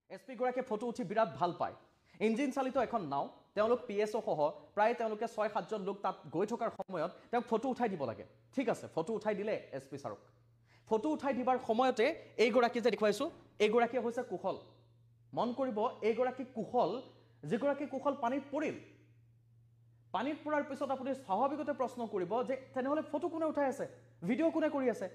SP গৰাকীয়ে photo উঠি বিৰাট ভাল পায় ইঞ্জিন চালিত এখন নাও তেওঁলোক পিএছও সহ প্ৰায় তেওঁলোকে 6-7 জন লোক তাত গৈ থকাৰ সময়ত তেওঁ ফটো উঠাই দিব লাগে ঠিক আছে ফটো উঠাই দিলে এছপি ছাৰক ফটো উঠাই দিবাৰ সময়তে এই গৰাকী যে দেখুৱাইছো এই গৰাকী হৈছে কুশল মন কৰিব এই গৰাকী কুশল যে গৰাকী কুশল পানীত পৰিল পানীত পৰাৰ পিছত আপুনি স্বাভাৱিকতে প্ৰশ্ন কৰিব যে তেনেহলে ফটো কোনে উঠাই আছে ভিডিও কোনে কৰি আছে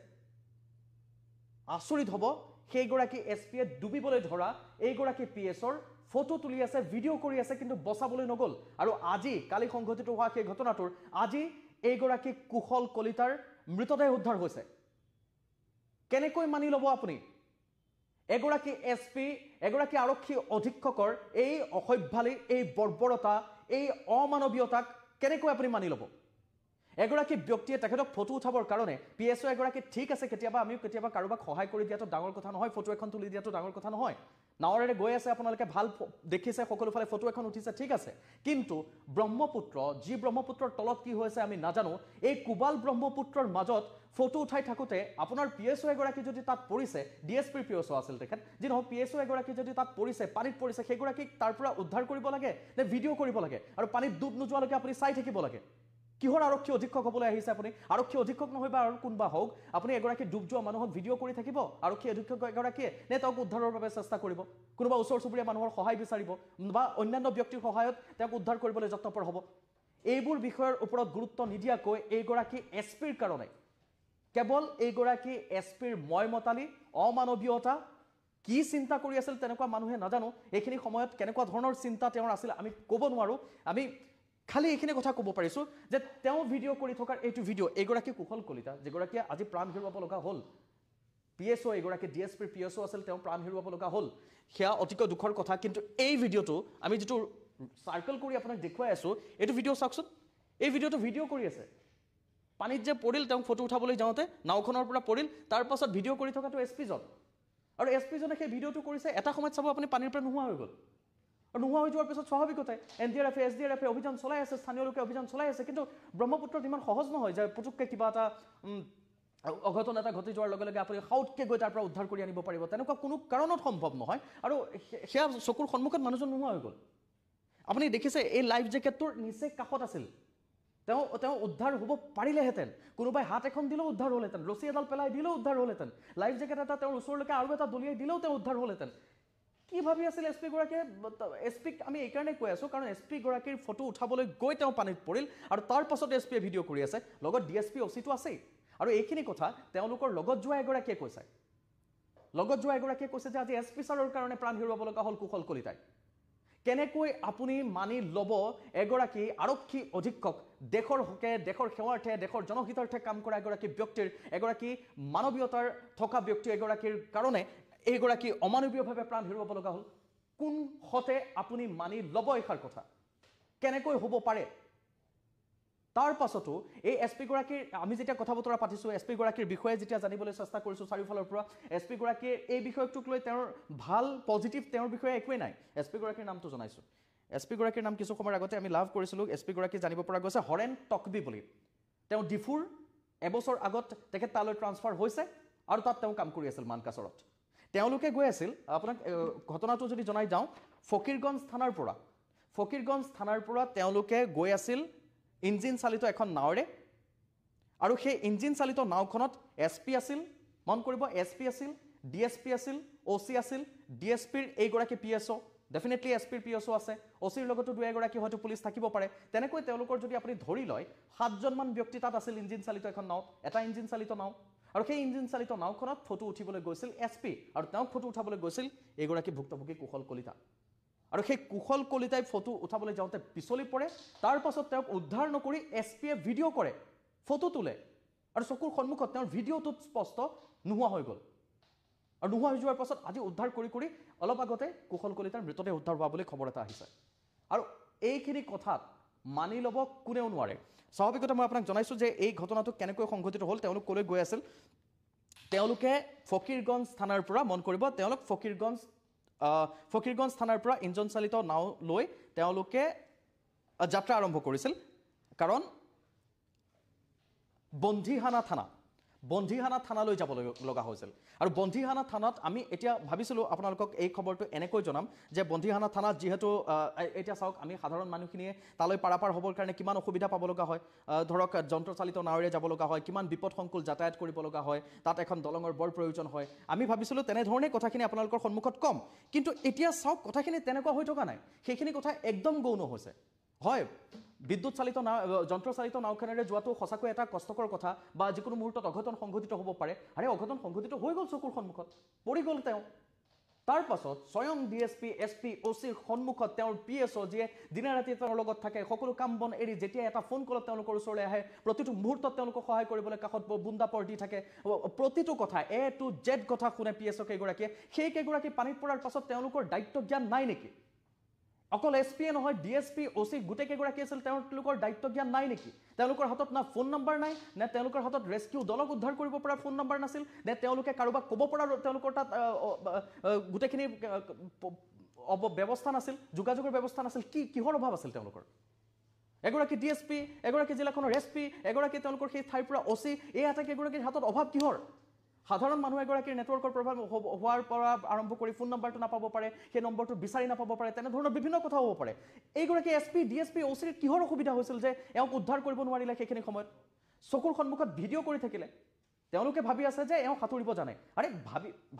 আচৰিত হ'ব সেই গৰাকী এছপিয়ে ডুবিবলৈ ধৰা এই গৰাকী পিএছৰ ফটো তুলি আছে ভিডিও কৰি আছে কিন্তু বচাবলৈ নগল আৰু আজি কালি সংঘটিত হোৱা সেই ঘটনাটোৰ আজি এই গৰাকী কুশল কলিতাৰ মৃতদেহ উদ্ধাৰ হৈছে কেনেকৈ মানি ল'ব আপুনি এগৰাকী এছপি এগৰাকী আৰক্ষী অধীক্ষকৰ এই অসভ্যালী এই বৰ্বৰতা এই অমানৱীয়তাক কেনেকৈ আপুনি মানি ল'ব এগৰাকী ব্যক্তিয়ে তেখেতক ফটো উঠাবৰ কাৰণে পিএছও এগৰাকী ঠিক আছে কেতিয়াবা আমি কেতিয়াবা কাৰোবাক সহায় কৰি দিয়াটো ডাঙৰ কথা নহয় ফটো এখন তুলি দিয়াটো ডাঙৰ কথা নহয় নাৱৰেৰে গৈ আছে আপোনালোকে ভাল দেখিছে সকলোফালে ফটো এখন উঠিছে ঠিক আছে কিন্তু ব্ৰহ্মপুত্ৰ যি ব্ৰহ্মপুত্ৰৰ তলত কি হৈছে আমি নাজানো এই কুবাল ব্ৰহ্মপুত্ৰৰ মাজত ফটো উঠাই থাকোতে আপোনাৰ পিএছও এগৰাকী যদি তাত পৰিছে ডিএছপিৰ পিএছও আছিল তেখেত যি নহওক পিএছও এগৰাকী যদি তাত পৰিছে পানীত পৰিছে সেইগৰাকীক তাৰ পৰা উদ্ধাৰ কৰিব লাগে নে ভিডিঅ' কৰিব লাগে আৰু পানীত ডুব নোযোৱালৈকে আপুনি চাই থাকিব লাগে কিহৰ আৰক্ষী অধীক্ষক হ'বলৈ আহিছে আপুনি আৰক্ষী অধীক্ষক নহয় বা আৰু কোনবা হওক আপুনি এগৰাকী ডুব যোৱা মানুহক ভিডিঅ' কৰি থাকিব আৰক্ষী অধীক্ষক এগৰাকীয়ে নে তেওঁক উদ্ধাৰৰ বাবে চেষ্টা কৰিব কোনোবা ওচৰ চুবুৰীয়া মানুহৰ সহায় বিচাৰিব বা অন্যান্য ব্যক্তিৰ সহায়ত তেওঁক উদ্ধাৰ কৰিবলৈ যত্নপৰ হ'ব এইবোৰ বিষয়ৰ ওপৰত গুৰুত্ব নিদিয়াকৈ এইগৰাকী এছপিৰ কাৰণে কেৱল এইগৰাকী এছপিৰ ময়মতালি অমানৱীয়তা কি চিন্তা কৰি আছিল তেনেকুৱা মানুহে নাজানো এইখিনি সময়ত কেনেকুৱা ধৰণৰ চিন্তা তেওঁৰ আছিল আমি ক'ব নোৱাৰো আমি খালি এইখিনি কথা ক'ব পাৰিছো যে তেওঁ ভিডিঅ' কৰি থকাৰ এইটো ভিডিঅ' এগৰাকী কুশল কলিতা যেগৰাকীয়ে আজি প্ৰাণ হেৰুৱাব লগা হ'ল পিএছও এগৰাকী ডিএছপিৰ পিএছও আছিল তেওঁ প্ৰাণ হেৰুৱাব লগা হ'ল সেয়া অতিকৈ দুখৰ কথা কিন্তু এই ভিডিঅ'টো আমি যিটো চাৰ্কেল কৰি আপোনাক দেখুৱাই আছো এইটো ভিডিঅ' চাওকচোন এই ভিডিঅ'টো ভিডিঅ' কৰি আছে পানীত যে পৰিল তেওঁক ফটো উঠাবলৈ যাওঁতে নাওখনৰ পৰা পৰিল তাৰ পাছত ভিডিঅ' কৰি থকাটো এছপিজন আৰু এছপিজনে সেই ভিডিঅ'টো কৰিছে এটা সময়ত চাব আপুনি পানীৰ পৰা নোহোৱা হৈ গ'ল আৰু নোহোৱা হৈ যোৱাৰ পিছত স্বাভাৱিকতে এনডিআৰএফ এছডিআৰএফে অভিযান চলাই আছে স্থানীয় লোকে অভিযান চলাই আছে কিন্তু ব্ৰহ্মপুত্ৰত ইমান সহজ নহয় যে পুতুককৈ কিবা এটা অঘটন এটা ঘটি যোৱাৰ লগে লগে আপুনি হাউতকৈ গৈ তাৰ পৰা উদ্ধাৰ কৰি আনিব পাৰিব তেনেকুৱা কোনো কাৰণত সম্ভৱ নহয় আৰু সেয়া চকুৰ সন্মুখত মানুহজন নোহোৱা হৈ গ'ল আপুনি দেখিছে এই লাইফ জেকেটটোৰ নিচেই কাষত আছিল তেওঁ উদ্ধাৰ হ'ব পাৰিলেহেঁতেন কোনোবাই হাত এখন দিলেও উদ্ধাৰ হ'লহেঁতেন ৰছী এডাল পেলাই দিলেও উদ্ধাৰ হ'লহেঁতেন লাইফ জেকেট এটা তেওঁৰ ওচৰলৈকে আৰু এটা দলিয়াই দিলেও তেওঁ উদ্ধাৰ হ'লহেঁতেন কি ভাবি আছিল এছপি গৰাকীয়ে এছপিক আমি এইকাৰণে কৈ আছো কাৰণ এছপি গৰাকীৰ ফটো উঠাবলৈ গৈ তেওঁ পানীত পৰিল আৰু তাৰ পাছত এছপিয়ে ভিডিঅ' কৰি আছে লগত ডিএছপি অচিটো আছেই আৰু এইখিনি কথা তেওঁলোকৰ লগত যোৱা এগৰাকীয়ে কৈছে যে আজি এছপি ছাৰৰ কাৰণে প্ৰাণ হেৰুৱাব লগা হ'ল কুশল কলিতাই কেনেকৈ আপুনি মানি ল'ব এগৰাকী আৰক্ষী অধীক্ষক দেশৰ হকে দেশৰ সেৱাৰ্থে দেশৰ জনহিতাৰ্থে কাম কৰা এগৰাকী ব্যক্তিৰ এগৰাকী মানৱীয়তাৰ থকা ব্যক্তি এগৰাকীৰ কাৰণে এইগৰাকী অমানৱীয়ভাৱে প্ৰাণ হেৰুৱাব লগা হ'ল কোন হতে আপুনি মানি ল'ব এইষাৰ কথা কেনেকৈ হ'ব পাৰে তাৰ পাছতো এই এছপি গৰাকীৰ আমি যেতিয়া কথা বতৰা পাতিছো এছপি গৰাকীৰ বিষয়ে যেতিয়া জানিবলৈ চেষ্টা কৰিছো চাৰিওফালৰ পৰা এছপি গৰাকীয়ে এই বিষয়টোক লৈ তেওঁৰ ভাল পজিটিভ তেওঁৰ বিষয়ে একোৱেই নাই এছপি গৰাকীৰ নামটো জনাইছো এছপি গৰাকীৰ নাম কিছু সময়ৰ আগতে আমি লাভ কৰিছিলো এছপি গৰাকী জানিব পৰা গৈছে হৰেন টকবি বুলি তেওঁ ডিফুৰ এবছৰ আগত তেখেত তালৈ ট্ৰান্সফাৰ হৈছে আৰু তাত তেওঁ কাম কৰি আছিল মানকাচৰত তেওঁলোকে গৈ আছিল আপোনাক ঘটনাটো যদি জনাই যাওঁ ফকিৰগঞ্জ থানাৰ পৰা তেওঁলোকে গৈ আছিল ইঞ্জিন চালিত এখন নাওৰে আৰু সেই ইঞ্জিন চালিত নাওখনত এছপি আছিল মন কৰিব এছপি আছিল ডিএছপি আছিল অচি আছিল ডিএছপিৰ এইগৰাকী পিএছও ডেফিনেটলি এছপিৰ পিএছও আছে অচিৰ লগতো দুই এগৰাকী হয়তো পুলিচ থাকিব পাৰে তেনেকৈ তেওঁলোকৰ যদি আপুনি ধৰি লয় 7জনমান ব্যক্তি তাত আছিল ইঞ্জিন চালিত এখন নাও এটা ইঞ্জিন চালিত নাও আৰু সেই ইঞ্জিন চালিত নাওখনত ফটো উঠিবলৈ গৈছিল এছপি আৰু তেওঁক ফটো উঠাবলৈ গৈছিল এইগৰাকী ভুক্তভোগী কুশল কলিতা আৰু সেই কুশল কলিতাই ফটো উঠাবলৈ যাওঁতে পিছলি পৰে তাৰ পাছত তেওঁক উদ্ধাৰ নকৰি এছপিয়ে ভিডিঅ' কৰে ফটো তোলে আৰু চকুৰ সন্মুখত তেওঁৰ ভিডিঅ'টোত স্পষ্ট নোহোৱা হৈ গ'ল আৰু নোহোৱা হৈ যোৱাৰ পাছত আজি উদ্ধাৰ কৰি অলপ আগতে কুশল কলিতাৰ মৃতদেহ উদ্ধাৰ হোৱা বুলি খবৰ এটা আহিছে আৰু এইখিনি কথাত মানি ল'ব কোনেও নোৱাৰে স্বাভাৱিকতে মই আপোনাক জনাইছো যে এই ঘটনাটো কেনেকৈ সংঘটিত হ'ল তেওঁলোক ক'লৈ গৈ আছিল তেওঁলোকে ফকিৰগঞ্জ থানাৰ পৰা মন কৰিব তেওঁলোক ফকিৰগঞ্জ থানাৰ পৰা ইঞ্জিন চালিত নাও লৈ তেওঁলোকে যাত্ৰা আৰম্ভ কৰিছিল কাৰণ বন্দিহানা থানা বন্দিহানা থানালৈ যাব লগা হৈছিল আৰু বন্দিহানা থানাত আমি এতিয়া ভাবিছিলোঁ আপোনালোকক এই খবৰটো এনেকৈ জনাম যে বন্দিহানা থানাত যিহেতু এতিয়া চাওক আমি সাধাৰণ মানুহখিনিয়ে তালৈ পাৰাপাৰ হ'বৰ কাৰণে কিমান অসুবিধা পাব লগা হয় ধৰক যন্ত্ৰচালিত নাৱেৰে যাব লগা হয় কিমান বিপদসংকুল যাতায়াত কৰিব লগা হয় তাত এখন দলঙৰ বৰ প্ৰয়োজন হয় আমি ভাবিছিলোঁ তেনেধৰণে কথাখিনি আপোনালোকৰ সন্মুখত কম কিন্তু এতিয়া চাওক কথাখিনি তেনেকুৱা হৈ থকা নাই সেইখিনি কথা একদম গৌণ হৈছে হয় বিদ্যুৎ চালিত যন্ত্ৰচালিত নাওখনেৰে যোৱাটো সঁচাকৈ এটা কষ্টকৰ কথা বা যিকোনো মুহূৰ্তত অঘটন সংঘটিত হ'ব পাৰে আৰে অঘটন সংঘটিত হৈ গ'ল চকুৰ সন্মুখত পৰি গ'ল তেওঁ তাৰ পাছত স্বয়ং ডিএছপি এছপি অ'চিৰ সন্মুখত তেওঁৰ পিএছঅ' যিয়ে দিনে ৰাতি তেওঁৰ লগত থাকে সকলো কাম বন এৰি যেতিয়া এটা ফোন কলত তেওঁলোকৰ ওচৰলৈ আহে প্ৰতিটো মুহূৰ্তত তেওঁলোকক সহায় কৰিবলৈ কাষত বুন্দাপৰ দি থাকে প্ৰতিটো কথা এ টু জেড কথা শুনে পিএছঅ' কেইগৰাকীয়ে সেই কেইগৰাকী পানীত পৰাৰ পাছত তেওঁলোকৰ দায়িত্ব জ্ঞান নাই নেকি অকল এছপিয়ে নহয় ডিএছপি অ'চি গোটেই কেইগৰাকী আছিল তেওঁলোকৰ দায়িত্ব জ্ঞান নাই নেকি তেওঁলোকৰ হাতত না ফোন নম্বৰ নাই নে তেওঁলোকৰ হাতত ৰেস্কিউ দলক উদ্ধাৰ কৰিব পৰা ফোন নম্বৰ নাছিল নে তেওঁলোকে কাৰোবাক ক'ব পৰা তেওঁলোকৰ তাত গোটেইখিনি ব্যৱস্থা নাছিল যোগাযোগৰ ব্যৱস্থা নাছিল কিহৰ অভাৱ আছিল তেওঁলোকৰ এগৰাকী ডিএছপি এগৰাকী জিলাখনৰ এছপি এগৰাকী তেওঁলোকৰ সেই ঠাইৰ পৰা অ'চি এই আটাইকেইগৰাকীৰ হাতত অভাৱ কিহৰ সাধাৰণ মানুহ এগৰাকীৰ নেটৱৰ্কৰ প্ৰভাৱ হোৱাৰ পৰা আৰম্ভ কৰি ফোন নম্বৰটো নাপাব পাৰে সেই নম্বৰটো বিচাৰি নাপাব পাৰে তেনেধৰণৰ বিভিন্ন কথা হ'ব পাৰে এইগৰাকী এছপি ডিএছপি অ'চিৰ কিহৰ অসুবিধা হৈছিল যে এওঁক উদ্ধাৰ কৰিব নোৱাৰিলে সেইখিনি সময়ত চকুৰ সন্মুখত ভিডিঅ' কৰি থাকিলে তেওঁলোকে ভাবি আছে যে এওঁ সাঁতুৰিব জানে আৰে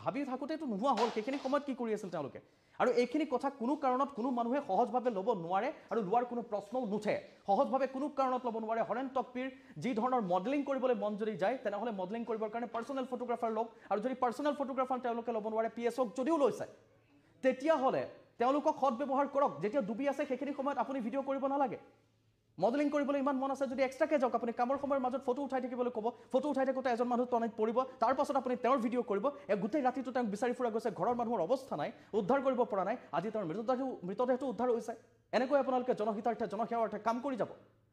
ভাবি থাকোঁতেতো নোহোৱা হ'ল সেইখিনি সময়ত কি কৰি আছিল তেওঁলোকে আৰু এইখিনি কথা কোনো কাৰণত কোনো মানুহে সহজভাৱে ল'ব নোৱাৰে আৰু লোৱাৰ কোনো প্ৰশ্নও নুঠে সহজভাৱে কোনো কাৰণত ল'ব নোৱাৰে হৰেণ টকপিৰ যি ধৰণৰ মডেলিং কৰিবলৈ মন যদি যায় তেনেহ'লে মডেলিং কৰিবৰ কাৰণে পাৰ্চনেল ফটোগ্ৰাফাৰ লওক আৰু যদি পাৰ্চনেল ফটোগ্ৰাফাৰ তেওঁলোকে ল'ব নোৱাৰে পিএছঅ'ক যদিও লৈছে তেতিয়াহ'লে তেওঁলোকক সৎ ব্যৱহাৰ কৰক যেতিয়া ডুবি আছে সেইখিনি সময়ত আপুনি ভিডিঅ' কৰিব নালাগে মডেলিং কৰিবলৈ ইমান মন আছে যদি এক্সট্ৰাকৈ যাওক আপুনি কামৰ সময়ৰ মাজত ফটো উঠাই থাকিবলৈ ক'ব ফটো উঠাই থাকোঁতে এজন মানুহ তনাইত পৰিব তাৰ পাছত আপুনি তেওঁৰ ভিডিঅ' কৰিব গোটেই ৰাতিটো তেওঁক বিচাৰি ফুৰা গৈছে ঘৰৰ মানুহৰ অৱস্থা নাই উদ্ধাৰ কৰিব পৰা নাই আজি তেওঁৰ মৃতদেহটো উদ্ধাৰ হৈছে এনেকৈ আপোনালোকে জনহিতাৰ্থে জনসেৱাৰ্থে কাম কৰি যাব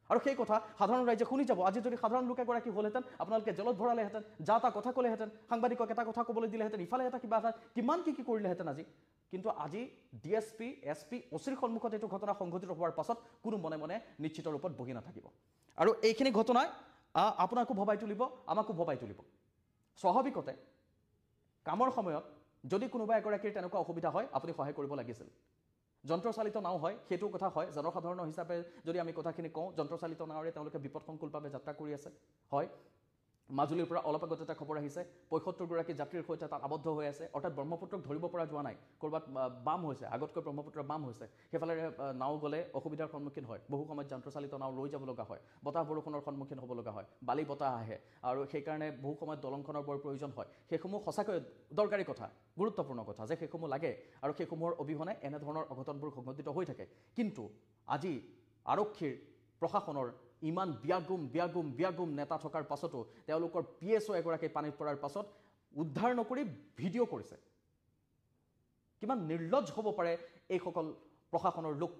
আৰু সেই কথা সাধাৰণ ৰাইজে শুনি যাব আজি যদি সাধাৰণ লোক এগৰাকী হ'লহেঁতেন আপোনালোকে জেলত ভৰালেহেঁতেন যা তা কথা ক'লেহেঁতেন সাংবাদিকক এটা কথা ক'বলৈ দিলেহেঁতেন ইফালে এটা কিবা এটা কিমান কি কৰিলেহেঁতেন আজি কিন্তু আজি ডিএছপি এছপি অ'চিৰ সন্মুখত এইটো ঘটনা সংঘটিত হোৱাৰ পাছত কোনো মনে মনে নিশ্চিত ৰূপত বহি নাথাকিব আৰু এইখিনি ঘটনাই আপোনাকো ভবাই তুলিব আমাকো ভবাই তুলিব স্বাভাৱিকতে কামৰ সময়ত যদি কোনোবা এগৰাকীৰ তেনেকুৱা অসুবিধা হয় আপুনি সহায় কৰিব লাগিছিল যন্ত্ৰচালিত নাও হয় সেইটো কথা হয় জনসাধাৰণৰ হিচাপে যদি আমি কথাখিনি কওঁ যন্ত্ৰচালিত নাৱেৰে তেওঁলোকে বিপদসংকুলভাৱে যাত্ৰা কৰি আছে হয় মাজুলীৰ পৰা অলপ আগতে এটা খবৰ আহিছে ৭৫গৰাকী যাত্ৰীৰ সৈতে তাত আবদ্ধ হৈ আছে অৰ্থাৎ ব্ৰহ্মপুত্ৰক ধৰিব পৰা যোৱা নাই ক'ৰবাত বাম হৈছে আগতকৈ ব্ৰহ্মপুত্ৰৰ বাম হৈছে সেইফালে নাও গ'লে অসুবিধাৰ সন্মুখীন হয় বহু সময়ত যন্ত্ৰচালিত নাও লৈ যাব লগা হয় বতাহ বৰষুণৰ সন্মুখীন হ'ব লগা হয় বালি বতাহ আহে আৰু সেইকাৰণে বহু সময়ত দলংখনৰ বৰ প্ৰয়োজন হয় সেইসমূহ সঁচাকৈ দৰকাৰী কথা গুৰুত্বপূৰ্ণ কথা যে সেইসমূহ লাগে আৰু সেইসমূহৰ অবিহনে এনেধৰণৰ অঘটনবোৰ সংঘটিত হৈ থাকে কিন্তু আজি আৰক্ষীৰ প্ৰশাসনৰ ইমান ব্যাগুম নেতা থকাৰ পাছতো তেওঁলোকৰ পিএছঅ' এগৰাকী পানীত পৰাৰ পাছত উদ্ধাৰ নকৰি ভিডিঅ' কৰিছে কিমান নিৰ্লজ্জ হ'ব পাৰে এইসকল প্ৰশাসনৰ লোক